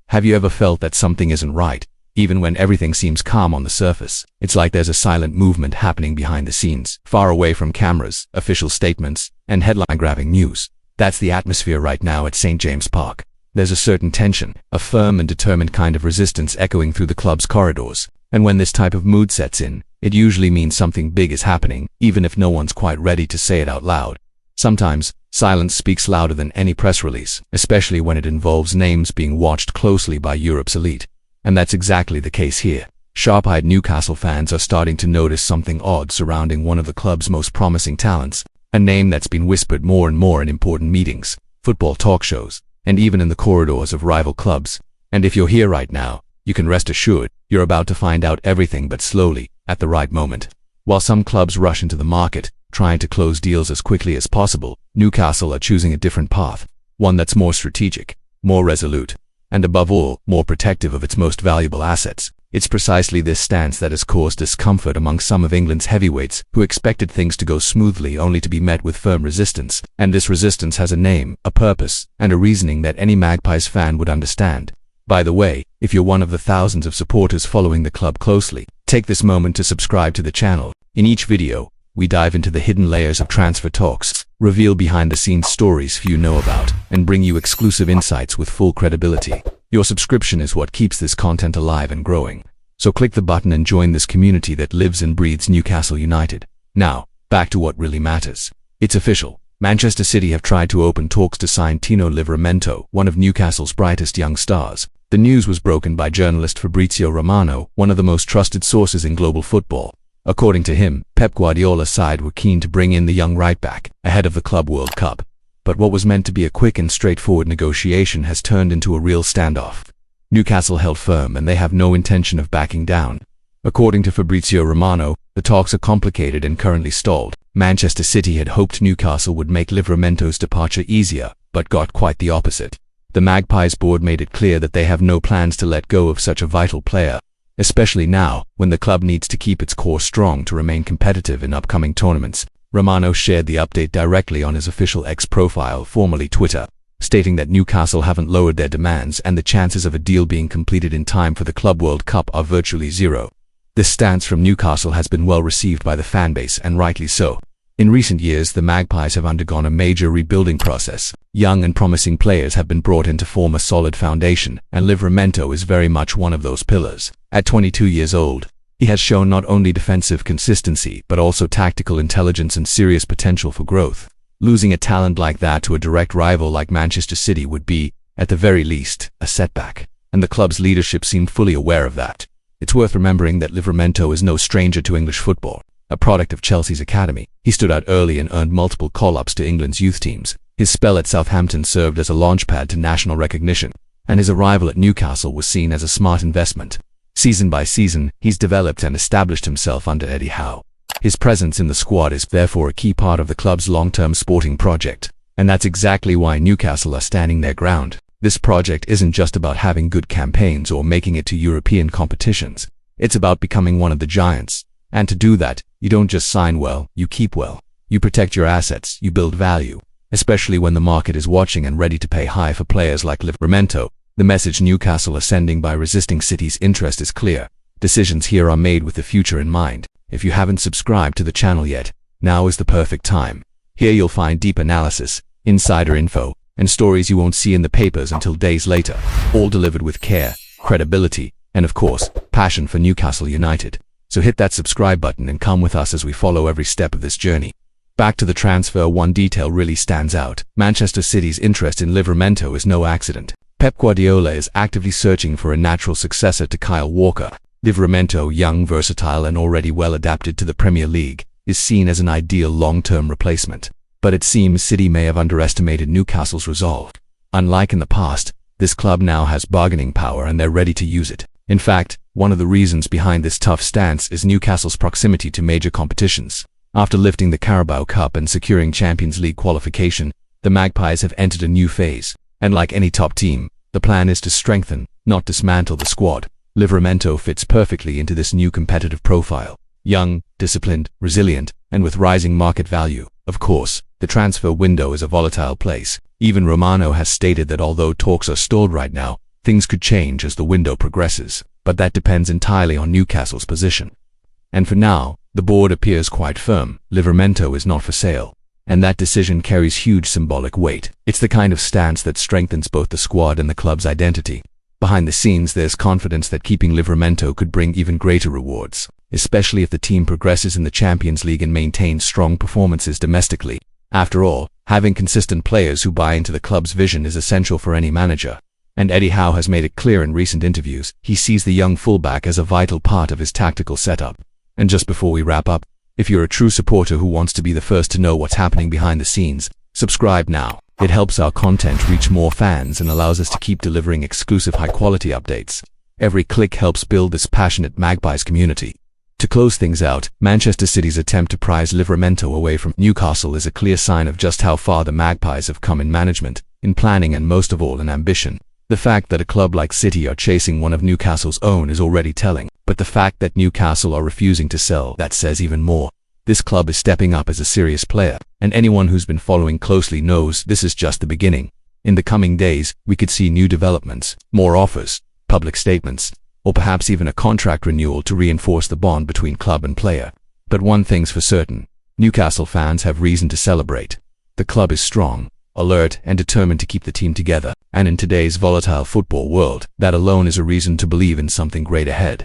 Have you ever felt that something isn't right, even when everything seems calm on the surface? It's like there's a silent movement happening behind the scenes, far away from cameras, official statements, and headline-grabbing news. That's the atmosphere right now at St. James Park. There's a certain tension, a firm and determined kind of resistance echoing through the club's corridors. And when this type of mood sets in, it usually means something big is happening, even if no one's quite ready to say it out loud. Sometimes, silence speaks louder than any press release, especially when it involves names being watched closely by Europe's elite. And that's exactly the case here. Sharp-eyed Newcastle fans are starting to notice something odd surrounding one of the club's most promising talents, a name that's been whispered more and more in important meetings, football talk shows, and even in the corridors of rival clubs. And if you're here right now, you can rest assured you're about to find out everything, but slowly, at the right moment. While some clubs rush into the market, trying to close deals as quickly as possible, Newcastle are choosing a different path, one that's more strategic, more resolute, and above all, more protective of its most valuable assets. It's precisely this stance that has caused discomfort among some of England's heavyweights who expected things to go smoothly only to be met with firm resistance. And this resistance has a name, a purpose, and a reasoning that any Magpies fan would understand. By the way, if you're one of the thousands of supporters following the club closely, take this moment to subscribe to the channel. In each video, we dive into the hidden layers of transfer talks, reveal behind-the-scenes stories few know about, and bring you exclusive insights with full credibility. Your subscription is what keeps this content alive and growing. So click the button and join this community that lives and breathes Newcastle United. Now, back to what really matters. It's official. Manchester City have tried to open talks to sign Tino Livramento, one of Newcastle's brightest young stars. The news was broken by journalist Fabrizio Romano, one of the most trusted sources in global football. According to him, Pep Guardiola's side were keen to bring in the young right-back ahead of the Club World Cup. But what was meant to be a quick and straightforward negotiation has turned into a real standoff. Newcastle held firm and they have no intention of backing down. According to Fabrizio Romano, the talks are complicated and currently stalled. Manchester City had hoped Newcastle would make Livramento's departure easier, but got quite the opposite. The Magpies board made it clear that they have no plans to let go of such a vital player, especially now, when the club needs to keep its core strong to remain competitive in upcoming tournaments. Romano shared the update directly on his official X profile, formerly Twitter, stating that Newcastle haven't lowered their demands and the chances of a deal being completed in time for the Club World Cup are virtually zero. This stance from Newcastle has been well received by the fanbase, and rightly so. In recent years, the Magpies have undergone a major rebuilding process. Young and promising players have been brought in to form a solid foundation, and Livramento is very much one of those pillars. At 22 years old, he has shown not only defensive consistency, but also tactical intelligence and serious potential for growth. Losing a talent like that to a direct rival like Manchester City would be, at the very least, a setback. And the club's leadership seemed fully aware of that. It's worth remembering that Livramento is no stranger to English football. A product of Chelsea's academy, he stood out early and earned multiple call-ups to England's youth teams. His spell at Southampton served as a launchpad to national recognition, and his arrival at Newcastle was seen as a smart investment. Season by season, he's developed and established himself under Eddie Howe. His presence in the squad is therefore a key part of the club's long-term sporting project, and that's exactly why Newcastle are standing their ground. This project isn't just about having good campaigns or making it to European competitions. It's about becoming one of the giants. And to do that, you don't just sign well, you keep well. You protect your assets, you build value, especially when the market is watching and ready to pay high for players like Livramento. The message Newcastle are sending by resisting City's interest is clear. Decisions here are made with the future in mind. If you haven't subscribed to the channel yet, now is the perfect time. Here you'll find deep analysis, insider info, and stories you won't see in the papers until days later, all delivered with care, credibility, and of course, passion for Newcastle United. So hit that subscribe button and come with us as we follow every step of this journey. Back to the transfer, one detail really stands out. Manchester City's interest in Livramento is no accident. Pep Guardiola is actively searching for a natural successor to Kyle Walker. Livramento, young, versatile, and already well adapted to the Premier League, is seen as an ideal long-term replacement. But it seems City may have underestimated Newcastle's resolve. Unlike in the past, this club now has bargaining power and they're ready to use it. In fact, one of the reasons behind this tough stance is Newcastle's proximity to major competitions. After lifting the Carabao Cup and securing Champions League qualification, the Magpies have entered a new phase. And like any top team, the plan is to strengthen, not dismantle the squad. Livramento fits perfectly into this new competitive profile. Young, disciplined, resilient, and with rising market value. Of course, the transfer window is a volatile place. Even Romano has stated that although talks are stalled right now, Things could change as the window progresses, but that depends entirely on Newcastle's position. And for now, the board appears quite firm. Livramento is not for sale. And that decision carries huge symbolic weight. It's the kind of stance that strengthens both the squad and the club's identity. Behind the scenes, there's confidence that keeping Livramento could bring even greater rewards, especially if the team progresses in the Champions League and maintains strong performances domestically. After all, having consistent players who buy into the club's vision is essential for any manager. And Eddie Howe has made it clear in recent interviews, he sees the young fullback as a vital part of his tactical setup. And just before we wrap up, if you're a true supporter who wants to be the first to know what's happening behind the scenes, subscribe now. It helps our content reach more fans and allows us to keep delivering exclusive high-quality updates. Every click helps build this passionate Magpies community. To close things out, Manchester City's attempt to prize Livramento away from Newcastle is a clear sign of just how far the Magpies have come in management, in planning and most of all in ambition. The fact that a club like City are chasing one of Newcastle's own is already telling, but the fact that Newcastle are refusing to sell, that says even more. This club is stepping up as a serious player, and anyone who's been following closely knows this is just the beginning. In the coming days, we could see new developments, more offers, public statements, or perhaps even a contract renewal to reinforce the bond between club and player. But one thing's for certain, Newcastle fans have reason to celebrate. The club is strong, alert, and determined to keep the team together, and in today's volatile football world, that alone is a reason to believe in something great ahead.